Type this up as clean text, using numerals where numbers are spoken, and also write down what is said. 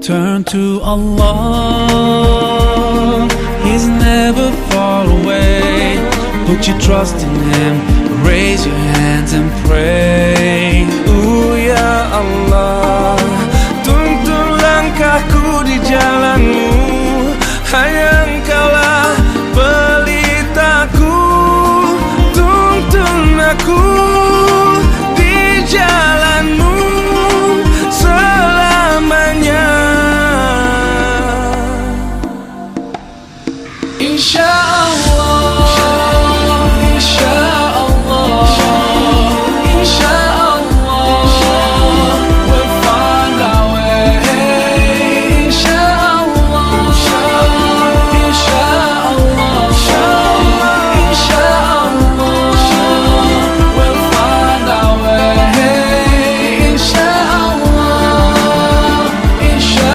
Turn to Allah, He's never far away. Put your trust in Him, raise your hands and pray. Ooh, ya Allah.